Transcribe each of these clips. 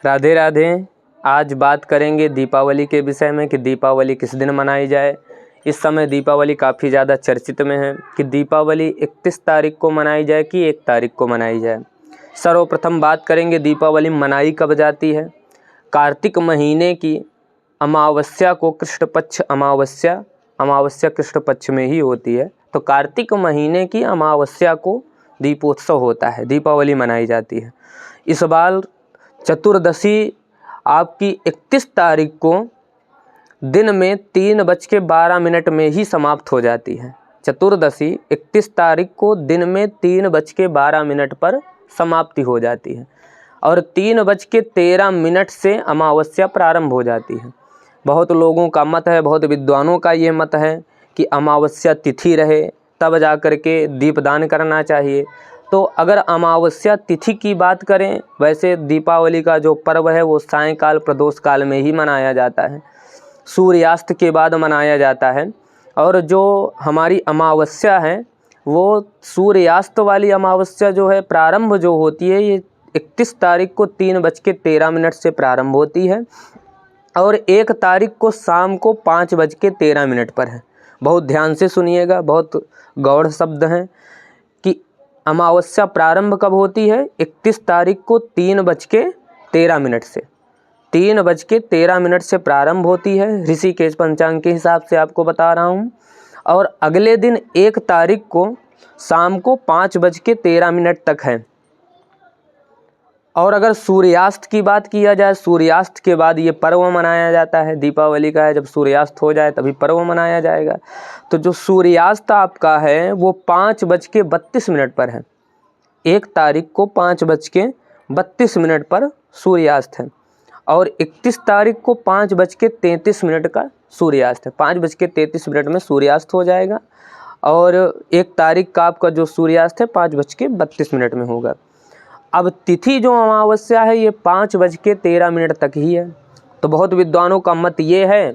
राधे राधे। आज बात करेंगे दीपावली के विषय में कि दीपावली किस दिन मनाई जाए। इस समय दीपावली काफ़ी ज़्यादा चर्चित में है कि दीपावली 31 तारीख को मनाई जाए कि 1 तारीख को मनाई जाए। सर्वप्रथम बात करेंगे दीपावली मनाई कब जाती है। कार्तिक महीने की अमावस्या को कृष्ण पक्ष अमावस्या कृष्ण पक्ष में ही होती है, तो कार्तिक महीने की अमावस्या को दीपोत्सव होता है, दीपावली मनाई जाती है। इस बार चतुर्दशी आपकी 31 तारीख को दिन में 3:12 में ही समाप्त हो जाती है। चतुर्दशी 31 तारीख को दिन में 3:12 पर समाप्ति हो जाती है और 3:13 से अमावस्या प्रारंभ हो जाती है। बहुत लोगों का मत है, बहुत विद्वानों का ये मत है कि अमावस्या तिथि रहे तब जा कर के दीपदान करना चाहिए। तो अगर अमावस्या तिथि की बात करें, वैसे दीपावली का जो पर्व है वो सायंकाल प्रदोष काल में ही मनाया जाता है, सूर्यास्त के बाद मनाया जाता है। और जो हमारी अमावस्या है वो सूर्यास्त वाली अमावस्या जो है प्रारंभ जो होती है ये 31 तारीख को 3:13 से प्रारंभ होती है और 1 तारीख को शाम को 5:13 पर है। बहुत ध्यान से सुनिएगा, बहुत गौड़ शब्द हैं कि अमावस्या प्रारंभ कब होती है। 31 तारीख को 3:13 से 3:13 से प्रारंभ होती है, ऋषिकेश पंचांग के हिसाब से आपको बता रहा हूँ। और अगले दिन 1 तारीख को शाम को 5:13 तक है। और अगर सूर्यास्त की बात किया जाए, सूर्यास्त के बाद ये पर्व मनाया जाता है, दीपावली का है, जब सूर्यास्त हो जाए तभी पर्व मनाया जाएगा। तो जो सूर्यास्त आपका है वो 5:32 पर है। 1 तारीख को 5:32 पर सूर्यास्त है और 31 तारीख को 5:33 का सूर्यास्त है। 5:33 में सूर्यास्त हो जाएगा और 1 तारीख का आपका जो सूर्यास्त है 5:32 में होगा। अब तिथि जो अमावस्या है ये 5:13 तक ही है। तो बहुत विद्वानों का मत ये है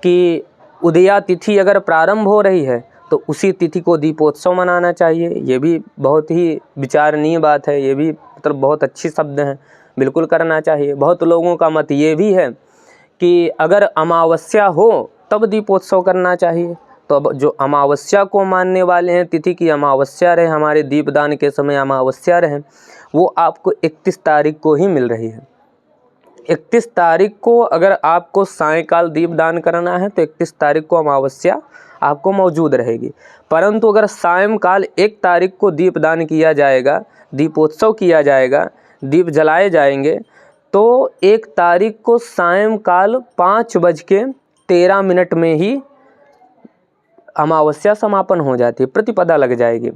कि उदया तिथि अगर प्रारंभ हो रही है तो उसी तिथि को दीपोत्सव मनाना चाहिए। ये भी बहुत ही विचारणीय बात है, ये भी मतलब बहुत अच्छी शब्द हैं, बिल्कुल करना चाहिए। बहुत लोगों का मत ये भी है कि अगर अमावस्या हो तब दीपोत्सव करना चाहिए। तो अब जो अमावस्या को मानने वाले हैं, तिथि की अमावस्या रहे, हमारे दीपदान के समय अमावस्या रहे, वो आपको 31 तारीख को ही मिल रही है। 31 तारीख को अगर आपको सायंकाल दीपदान करना है तो 31 तारीख को अमावस्या आपको मौजूद रहेगी। परंतु अगर सायंकाल 1 तारीख को दीपदान किया जाएगा, दीपोत्सव किया जाएगा, दीप जलाए जाएंगे, तो 1 तारीख को सायंकाल 5:13 में ही अमावस्या समापन हो जाती है, प्रतिपदा लग जाएगी।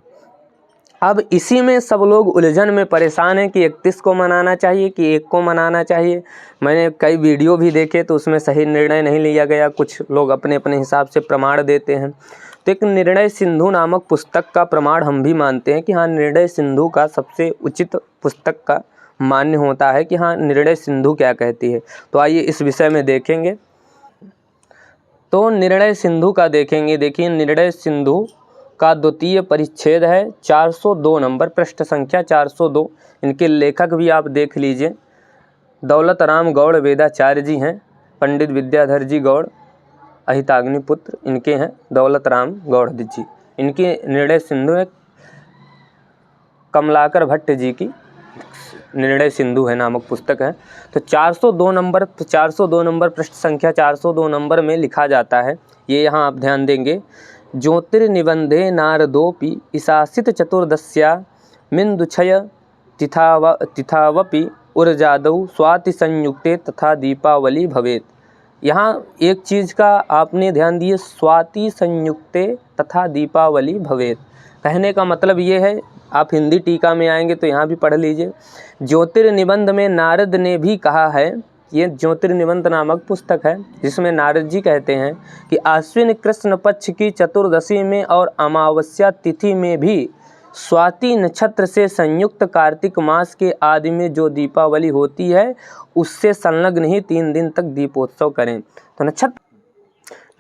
अब इसी में सब लोग उलझन में परेशान हैं कि 31 को मनाना चाहिए कि 1 को मनाना चाहिए। मैंने कई वीडियो भी देखे तो उसमें सही निर्णय नहीं लिया गया, कुछ लोग अपने अपने हिसाब से प्रमाण देते हैं। तो एक निर्णय सिंधु नामक पुस्तक का प्रमाण हम भी मानते हैं कि हाँ, निर्णय सिंधु का सबसे उचित पुस्तक का मान्य होता है कि हाँ, निर्णय सिंधु क्या कहती है। तो आइए इस विषय में देखेंगे। तो निर्णय सिंधु का देखेंगे। देखिए, निर्णय सिंधु का द्वितीय परिच्छेद है 402 नंबर, पृष्ठ संख्या 402। इनके लेखक भी आप देख लीजिए, दौलत राम गौड़ वेदाचार्य जी हैं। पंडित विद्याधर जी गौड़ अहिताग्निपुत्र इनके हैं, दौलत राम गौड़ जी। इनकी निर्णय सिंधु है, कमलाकर भट्ट जी की निर्णय सिंधु है नामक पुस्तक है। तो 402 नंबर पृष्ठ संख्या 402 नंबर में लिखा जाता है, ये यहाँ आप ध्यान देंगे। ज्योतिर्निबंधे नारदोपि ईशासित चतुर्दश्या मिन्दुक्षय तिथावपि उर्जादौ स्वाति संयुक्ते तथा दीपावली भवेत। यहाँ एक चीज़ का आपने ध्यान दिए, स्वाति संयुक्ते तथा दीपावली भवेत। कहने का मतलब ये है, आप हिंदी टीका में आएंगे तो यहाँ भी पढ़ लीजिए। ज्योतिर्निबंध में नारद ने भी कहा है, ये ज्योतिर्निबंध नामक पुस्तक है जिसमें नारद जी कहते हैं कि आश्विन कृष्ण पक्ष की चतुर्दशी में और अमावस्या तिथि में भी स्वाति नक्षत्र से संयुक्त कार्तिक मास के आदि में जो दीपावली होती है उससे संलग्न ही 3 दिन तक दीपोत्सव करें। तो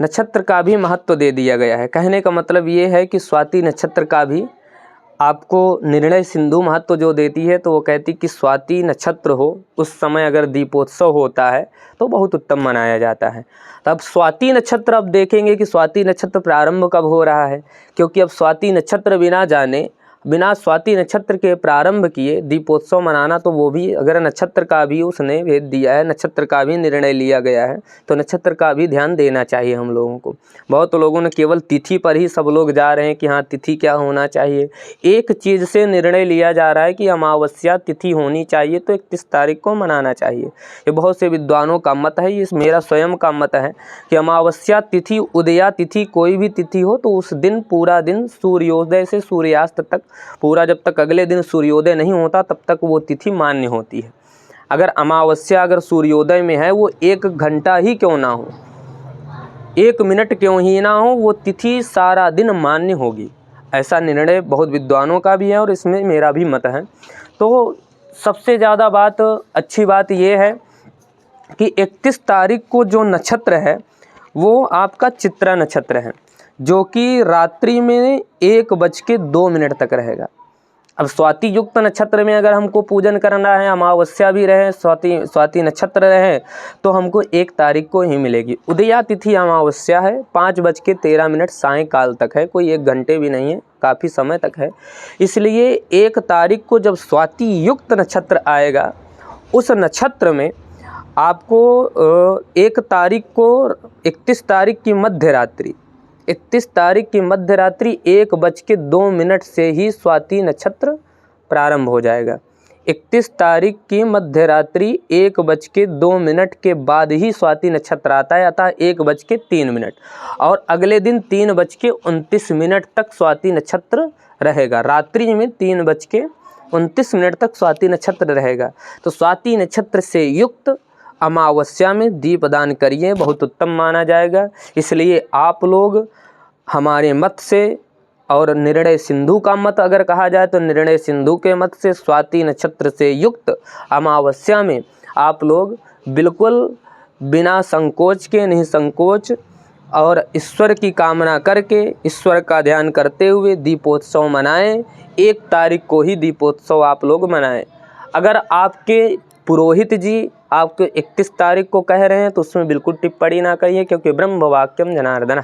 नक्षत्र का भी महत्व दे दिया गया है। कहने का मतलब ये है कि स्वाति नक्षत्र का भी आपको निर्णय सिंधु महत्व जो देती है तो वो कहती कि स्वाति नक्षत्र हो उस समय अगर दीपोत्सव होता है तो बहुत उत्तम मनाया जाता है। तब स्वाति नक्षत्र अब देखेंगे कि स्वाति नक्षत्र प्रारंभ कब हो रहा है, क्योंकि अब स्वाति नक्षत्र बिना स्वाति नक्षत्र के प्रारंभ किए दीपोत्सव मनाना, तो वो भी अगर नक्षत्र का भी उसने भेद दिया है, नक्षत्र का भी निर्णय लिया गया है, तो नक्षत्र का भी ध्यान देना चाहिए हम लोगों को। बहुत लोगों ने केवल तिथि पर ही सब लोग जा रहे हैं कि हाँ तिथि क्या होना चाहिए। एक चीज़ से निर्णय लिया जा रहा है कि अमावस्या तिथि होनी चाहिए तो 31 तारीख को मनाना चाहिए। ये बहुत से विद्वानों का मत है, ये मेरा स्वयं का मत है कि अमावस्या तिथि, उदया तिथि, कोई भी तिथि हो तो उस दिन पूरा दिन सूर्योदय से सूर्यास्त तक पूरा, जब तक अगले दिन सूर्योदय नहीं होता तब तक वो तिथि मान्य होती है। अगर अमावस्या अगर सूर्योदय में है, वो 1 घंटा ही क्यों ना हो, 1 मिनट क्यों ही ना हो, वो तिथि सारा दिन मान्य होगी। ऐसा निर्णय बहुत विद्वानों का भी है और इसमें मेरा भी मत है। तो सबसे ज़्यादा अच्छी बात ये है कि 31 तारीख को जो नक्षत्र है वो आपका चित्रा नक्षत्र है, जो कि रात्रि में 1:02 तक रहेगा। अब स्वाति युक्त नक्षत्र में अगर हमको पूजन करना है, अमावस्या भी रहे, स्वाति नक्षत्र रहे, तो हमको 1 तारीख को ही मिलेगी। उदया तिथि अमावस्या है, 5:13 सायंकाल तक है, कोई 1 घंटे भी नहीं है, काफ़ी समय तक है। इसलिए 1 तारीख को जब स्वाति युक्त नक्षत्र आएगा, उस नक्षत्र में आपको 1 तारीख को 31 तारीख की मध्यरात्रि 31 तारीख की मध्यरात्रि 1:02 से ही स्वाति नक्षत्र प्रारंभ हो जाएगा। 31 तारीख की मध्यरात्रि 1:02 के बाद ही स्वाति नक्षत्र आता है, अतः 1:03 और अगले दिन 3:29 तक स्वाति नक्षत्र रहेगा। रात्रि में 3:29 तक स्वाति नक्षत्र रहेगा। तो स्वाति नक्षत्र से युक्त अमावस्या में दीपदान करिए, बहुत उत्तम माना जाएगा। इसलिए आप लोग हमारे मत से, और निर्णय सिंधु का मत अगर कहा जाए तो निर्णय सिंधु के मत से, स्वाति नक्षत्र से युक्त अमावस्या में आप लोग बिल्कुल बिना संकोच के, निसंकोच और ईश्वर की कामना करके, ईश्वर का ध्यान करते हुए दीपोत्सव मनाएं। 1 तारीख को ही दीपोत्सव आप लोग मनाएं। अगर आपके पुरोहित जी आपको 31 तारीख को कह रहे हैं तो उसमें बिल्कुल टिप्पणी ना करिए, क्योंकि ब्रह्म वाक्यम जनार्दन।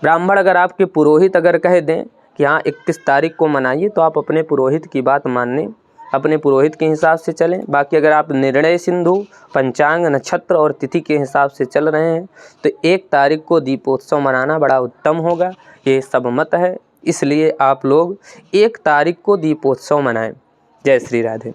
ब्राह्मण अगर आपके पुरोहित अगर कह दें कि हाँ 31 तारीख को मनाइए, तो आप अपने पुरोहित की बात मानने, अपने पुरोहित के हिसाब से चलें। बाकी अगर आप निर्णय सिंधु, पंचांग, नक्षत्र और तिथि के हिसाब से चल रहे हैं तो 1 तारीख को दीपोत्सव मनाना बड़ा उत्तम होगा। ये सब मत है, इसलिए आप लोग 1 तारीख को दीपोत्सव मनाएं। जय श्री राधे।